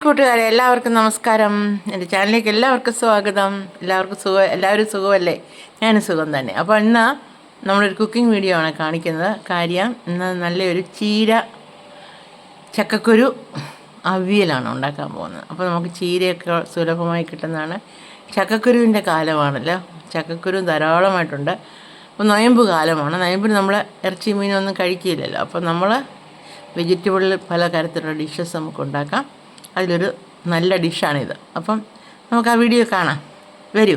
കൂട്ടുകാരെ എല്ലാവർക്കും നമസ്കാരം. എൻ്റെ ചാനലിലേക്ക് എല്ലാവർക്കും സ്വാഗതം. എല്ലാവരും സുഖമല്ലേ? ഞാനും സുഖം തന്നെ. അപ്പോൾ ഇന്ന് നമ്മളൊരു കുക്കിംഗ് വീഡിയോ ആണ് കാണിക്കുന്നത്. കാര്യം ഇന്ന് നല്ലൊരു ചക്കക്കുരു അവിയലാണ് ഉണ്ടാക്കാൻ പോകുന്നത്. അപ്പോൾ നമുക്ക് ചീരയൊക്കെ സുലഭമായി കിട്ടുന്നതാണ്. ചക്കക്കുരുവിൻ്റെ കാലമാണല്ലോ. ചക്കക്കുരു ധാരാളമായിട്ടുണ്ട്. അപ്പോൾ നൊയമ്പ് കാലമാണ്. നൊയമ്പിന് നമ്മൾ ഇറച്ചി മീനൊന്നും കഴിക്കില്ലല്ലോ. അപ്പോൾ നമ്മൾ വെജിറ്റബിളിൽ പല തരത്തിലുള്ള ഡിഷസ് നമുക്ക് ഉണ്ടാക്കാം. അതിലൊരു നല്ല ഡിഷാണിത്. അപ്പം നമുക്ക് ആ വീഡിയോ കാണാം. വരൂ.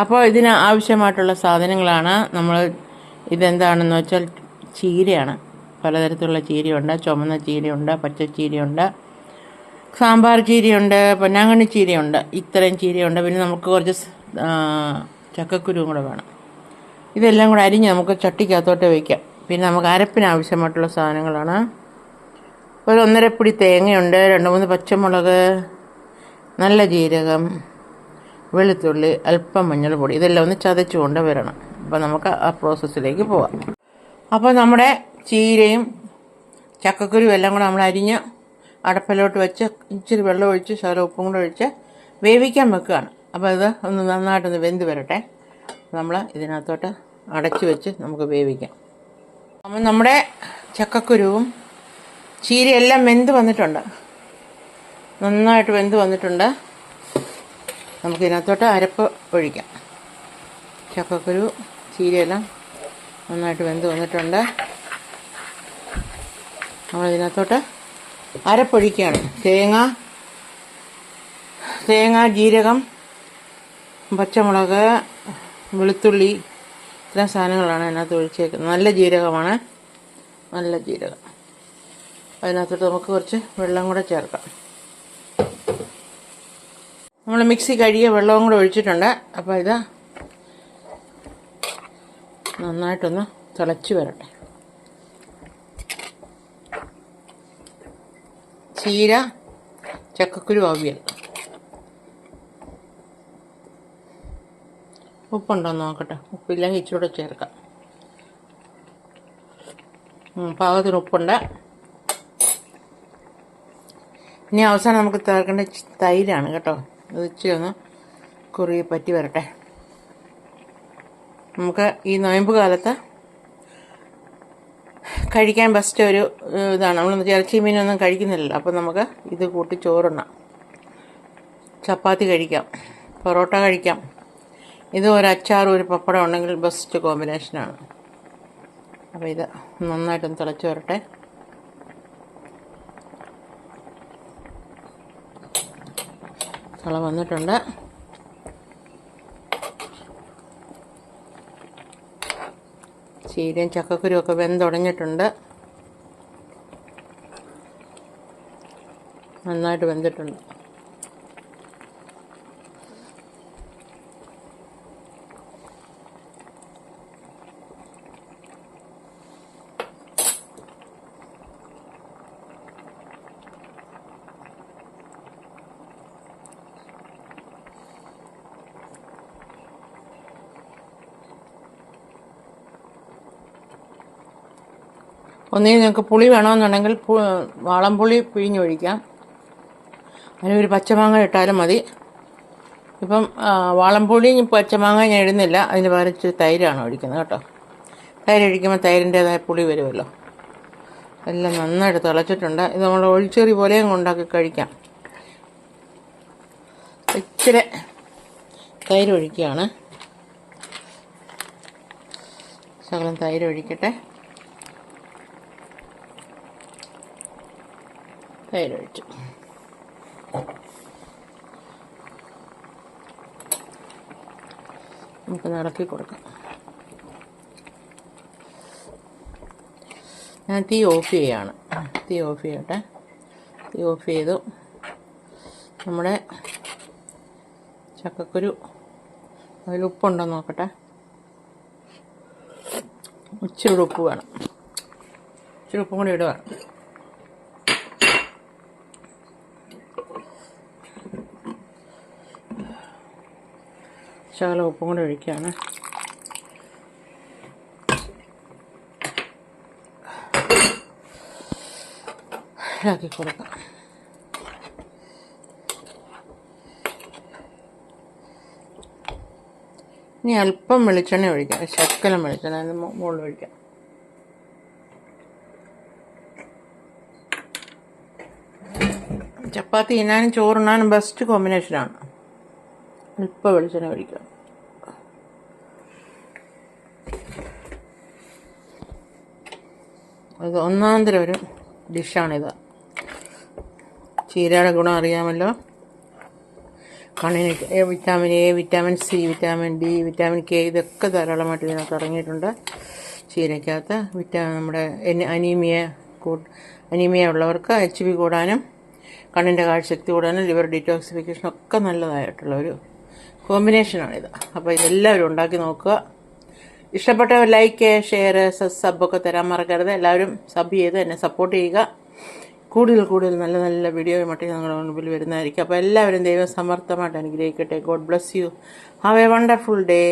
അപ്പോൾ ഇതിന് ആവശ്യമായിട്ടുള്ള സാധനങ്ങളാണ് ഇതെന്താണെന്ന് വെച്ചാൽ ചീരയാണ്. പലതരത്തിലുള്ള ചീരയുണ്ട്. ചുമന്ന ചീരയുണ്ട്, പച്ചച്ചീരയുണ്ട്, സാമ്പാർ ചീരയുണ്ട്, പൊന്നാങ്കണ്ണി ചീരയുണ്ട്. ഇത്രയും ചീരയുണ്ട്. പിന്നെ നമുക്ക് കുറച്ച് ചക്കക്കുരുവും കൂടെ വേണം. ഇതെല്ലാം കൂടെ അരിഞ്ഞ് നമുക്ക് ചട്ടിക്കകത്തോട്ട് വയ്ക്കാം. പിന്നെ നമുക്ക് അരപ്പിന് ആവശ്യമായിട്ടുള്ള സാധനങ്ങളാണ്. ഒരു 1.5 പിടി തേങ്ങയുണ്ട്, 2-3 പച്ചമുളക്, നല്ല ജീരകം, വെളുത്തുള്ളി, അല്പം മഞ്ഞൾപ്പൊടി. ഇതെല്ലാം ഒന്ന് ചതച്ച് കൊണ്ട് വരണം. അപ്പോൾ നമുക്ക് ആ പ്രോസസ്സിലേക്ക് പോവാം. അപ്പോൾ നമ്മുടെ ചീരയും ചക്കക്കുരുവും എല്ലാം കൂടെ നമ്മൾ അരിഞ്ഞ് അടപ്പിലോട്ട് വെച്ച് ഇച്ചിരി വെള്ളം ഒഴിച്ച് ശകലം ഉപ്പും കൂടെ ഒഴിച്ച് വേവിക്കാൻ വെക്കുകയാണ്. അപ്പോൾ ഇത് ഒന്ന് നന്നായിട്ടൊന്ന് വെന്ത് വരട്ടെ. നമ്മൾ ഇതിനകത്തോട്ട് അടച്ച് വെച്ച് നമുക്ക് വേവിക്കാം. അപ്പോൾ നമ്മുടെ ചക്കക്കുരുവും ചീരയെല്ലാം വെന്ത് വന്നിട്ടുണ്ട്. നന്നായിട്ട് വെന്ത് വന്നിട്ടുണ്ട്. നമുക്കിതിനകത്തോട്ട് അരപ്പ് ഒഴിക്കാം. ചക്കക്കുരു ചീരയെല്ലാം നന്നായിട്ട് വെന്ത് വന്നിട്ടുണ്ട്. നമ്മളിതിനകത്തോട്ട് അരപ്പൊഴിക്കുകയാണ്. തേങ്ങ, ജീരകം, പച്ചമുളക്, വെളുത്തുള്ളി, ഇത്രയും സാധനങ്ങളാണ് അതിനകത്ത് ഒഴിച്ചേക്കുന്നത്. നല്ല ജീരകമാണ്, നല്ല ജീരകം. അതിനകത്തോട്ട് നമുക്ക് കുറച്ച് വെള്ളം കൂടെ ചേർക്കാം. നമ്മൾ മിക്സി കഴുകിയ വെള്ളവും കൂടെ ഒഴിച്ചിട്ടുണ്ട്. അപ്പോൾ ഇത് നന്നായിട്ടൊന്ന് തിളച്ച് വരട്ടെ. ചീര ചക്കക്കുരു അവിയൽ. ഉപ്പുണ്ടോയെന്ന് നോക്കട്ടെ. ഉപ്പില്ലെങ്കിൽ ഇച്ചിരി കൂടെ ചേർക്കാം. പാകത്തിന് ഉപ്പുണ്ട്. ഇനി അവസാനം നമുക്ക് ചേർക്കേണ്ട തൈരാണ് കേട്ടോ. അത് ഇച്ചിരി ഒന്ന് കുറുകി പറ്റി വരട്ടെ. നമുക്ക് ഈ നൊയമ്പ് കാലത്ത് കഴിക്കാൻ ബെസ്റ്റ് ഒരു ഇതാണ്. നമ്മൾ ഇറച്ചി മീനൊന്നും കഴിക്കുന്നില്ലല്ലോ. അപ്പോൾ നമുക്ക് ഇത് കൂട്ടി ചോറുണ്ണാം, ചപ്പാത്തി കഴിക്കാം, പൊറോട്ട കഴിക്കാം. ഇത് ഒരു അച്ചാറും ഒരു പപ്പടം ഉണ്ടെങ്കിൽ ബെസ്റ്റ് കോമ്പിനേഷനാണ്. അപ്പോൾ ഇത് നന്നായിട്ടൊന്ന് തിളച്ച് വരട്ടെ. തിള വന്നിട്ടുണ്ട്. ചീരയും ചക്കക്കുരും ഒക്കെ വെന്തുടഞ്ഞിട്ടുണ്ട്. നന്നായിട്ട് വെന്തിട്ടുണ്ട്. ഒന്നുകിൽ നിങ്ങൾക്ക് പുളി വേണമെന്നുണ്ടെങ്കിൽ വാളംപുളി പിഴിഞ്ഞൊഴിക്കാം. അതിനൊരു പച്ചമാങ്ങ ഇട്ടാലും മതി. ഇപ്പം വാളംപുളി പച്ചമാങ്ങ ഞാൻ ഇടുന്നില്ല. അതിന് പകരം ഇച്ചിരി തൈരാണ് ഒഴിക്കുന്നത് കേട്ടോ. തൈര് ഒഴിക്കുമ്പോൾ തൈരിൻ്റേതായ പുളി വരുമല്ലോ. എല്ലാം നന്നായിട്ട് തിളച്ചിട്ടുണ്ട്. ഇത് നമ്മൾ ഒഴിച്ചെറി പോലെയും ഉണ്ടാക്കി കഴിക്കാം. ഇച്ചിരി തൈര് ഒഴിക്കുകയാണ്. ശകലം തൈര് ഒഴിക്കട്ടെ. തൈരൊഴിച്ചു. നമുക്ക് ഇളക്കി കൊടുക്കാം. ഞാൻ തീ ഓഫ് ചെയ്യാണ്. തീ ഓഫ് ചെയ്യട്ടെ. തീ ഓഫ് ചെയ്തു. നമ്മുടെ ചക്കക്കുരു അതിൽ ഉപ്പുണ്ടോ നോക്കട്ടെ. ഇച്ചിരി ഉപ്പ് വേണം. ഇച്ചിരി ഉപ്പും കൂടി ഇടുകയാണ്. ശകലം ഉപ്പും കൂടെ ഒഴിക്കുകയാണ്. ഇളക്കി കൊടുക്കാം. ഇനി അല്പം വെളിച്ചെണ്ണ ഒഴിക്കാം, ശക്കലം വെളിച്ചെണ്ണ അതിന് മുകളിൽ ഒഴിക്കാം. ചപ്പാത്തി തിന്നാനും ചോറുണ്ണാനും ബെസ്റ്റ് കോമ്പിനേഷനാണ്. അല്പം വെളിച്ചെണ്ണ ഒഴിക്കാം. ഇത് ഒന്നാം തരം ഒരു ഡിഷാണിത്. ചീരയുടെ ഗുണം അറിയാമല്ലോ. കണ്ണിന് vitamin A, vitamin C, vitamin D, vitamin K ഇതൊക്കെ ധാരാളമായിട്ട് ഇതിനകത്ത് ഇറങ്ങിയിട്ടുണ്ട്. ചീരയ്ക്കകത്ത് നമ്മുടെ അനീമിയ ഉള്ളവർക്ക് HB കൂടാനും കണ്ണിൻ്റെ കാഴ്ചശക്തി കൂടാനും ലിവർ ഡീറ്റോക്സിഫിക്കേഷനും ഒക്കെ നല്ലതായിട്ടുള്ള ഒരു കോമ്പിനേഷനാണിത്. അപ്പോൾ ഇതെല്ലാവരും ഉണ്ടാക്കി നോക്കുക. ഇഷ്ടപ്പെട്ടവർ ലൈക്ക്, ഷെയർ, സബ്ബൊക്കെ തരാൻ മറക്കരുത്. എല്ലാവരും സബ് ചെയ്ത് എന്നെ സപ്പോർട്ട് ചെയ്യുക. കൂടുതൽ നല്ല നല്ല വീഡിയോയുമായിട്ട് ഞങ്ങളുടെ മുൻപിൽ വരുന്നതായിരിക്കും. അപ്പോൾ എല്ലാവരും ദൈവം സമർത്ഥമായിട്ട് അനുഗ്രഹിക്കട്ടെ. God bless you. Have A wonderful day.